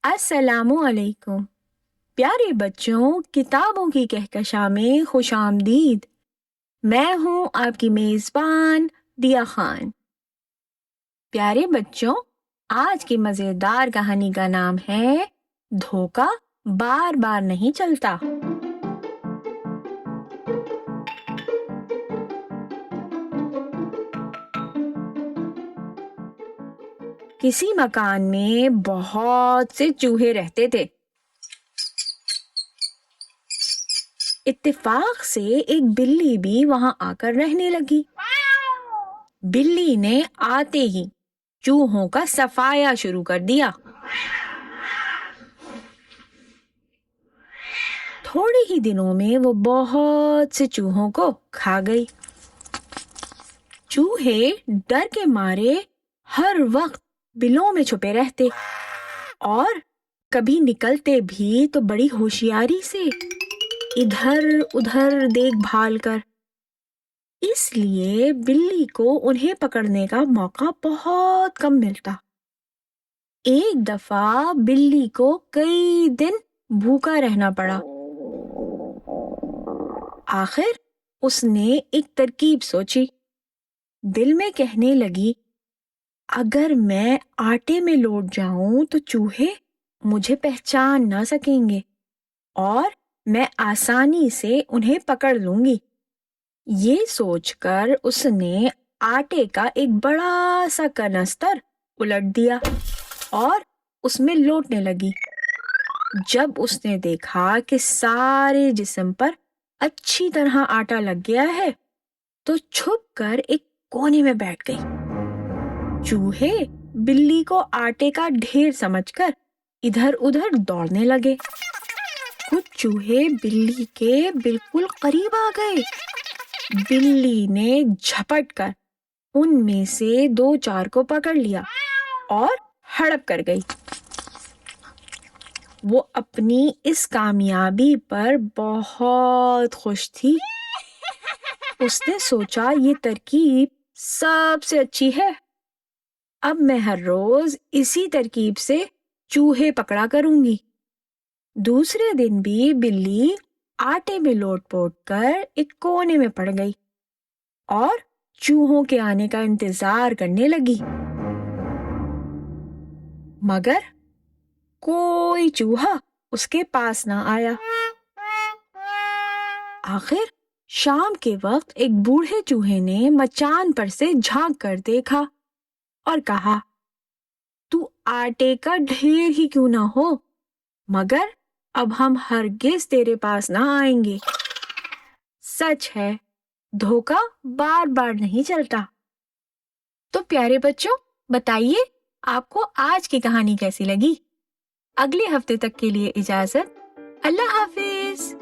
السلام علیکم پیارے بچوں، کتابوں کی کہکشاں میں خوش آمدید۔ میں ہوں آپ کی میزبان دیا خان۔ پیارے بچوں، آج کی مزیدار کہانی کا نام ہے دھوکہ بار بار نہیں چلتا۔ کسی مکان میں بہت سے چوہے رہتے تھے۔ اتفاق سے ایک بلی بھی وہاں آ کر رہنے لگی۔ بلی نے آتے ہی چوہوں کا صفایا شروع کر دیا۔ تھوڑے ہی دنوں میں وہ بہت سے چوہوں کو کھا گئی۔ چوہے ڈر کے مارے ہر وقت بلوں میں چھپے رہتے اور کبھی نکلتے بھی تو بڑی ہوشیاری سے ادھر ادھر دیکھ بھال کر۔ اس لیے بلی کو انہیں پکڑنے کا موقع بہت کم ملتا۔ ایک دفعہ بلی کو کئی دن بھوکا رہنا پڑا۔ آخر اس نے ایک ترکیب سوچی۔ دل میں کہنے لگی، اگر میں آٹے میں لوٹ جاؤں تو چوہے مجھے پہچان نہ سکیں گے اور میں آسانی سے انہیں پکڑ لوں گی۔ یہ سوچ کر اس نے آٹے کا ایک بڑا سا کنستر الٹ دیا اور اس میں لوٹنے لگی۔ جب اس نے دیکھا کہ سارے جسم پر اچھی طرح آٹا لگ گیا ہے تو چھپ کر ایک کونے میں بیٹھ گئی۔ چوہے بلی کو آٹے کا ڈھیر سمجھ کر ادھر ادھر دوڑنے لگے۔ کچھ چوہے بلی کے بالکل قریب آ گئے۔ بلی نے جھپٹ کر ان میں سے 2-4 کو پکڑ لیا اور ہڑپ کر گئی۔ وہ اپنی اس کامیابی پر بہت خوش تھی۔ اس نے سوچا، یہ ترکیب سب سے اچھی ہے۔ اب میں ہر روز اسی ترکیب سے چوہے پکڑا کروں گی۔ دوسرے دن بھی بلی آٹے میں لوٹ پوٹ کر ایک کونے میں پڑ گئی اور چوہوں کے آنے کا انتظار کرنے لگی، مگر کوئی چوہا اس کے پاس نہ آیا۔ آخر شام کے وقت ایک بوڑھے چوہے نے مچان پر سے جھانک کر دیکھا اور کہا، تو آٹے کا ڈھیر ہی کیوں نہ ہو، مگر اب ہم ہرگز تیرے پاس نہ آئیں گے۔ سچ ہے، دھوکہ بار بار نہیں چلتا۔ تو پیارے بچوں، بتائیے آپ کو آج کی کہانی کیسی لگی؟ اگلے ہفتے تک کے لیے اجازت۔ اللہ حافظ۔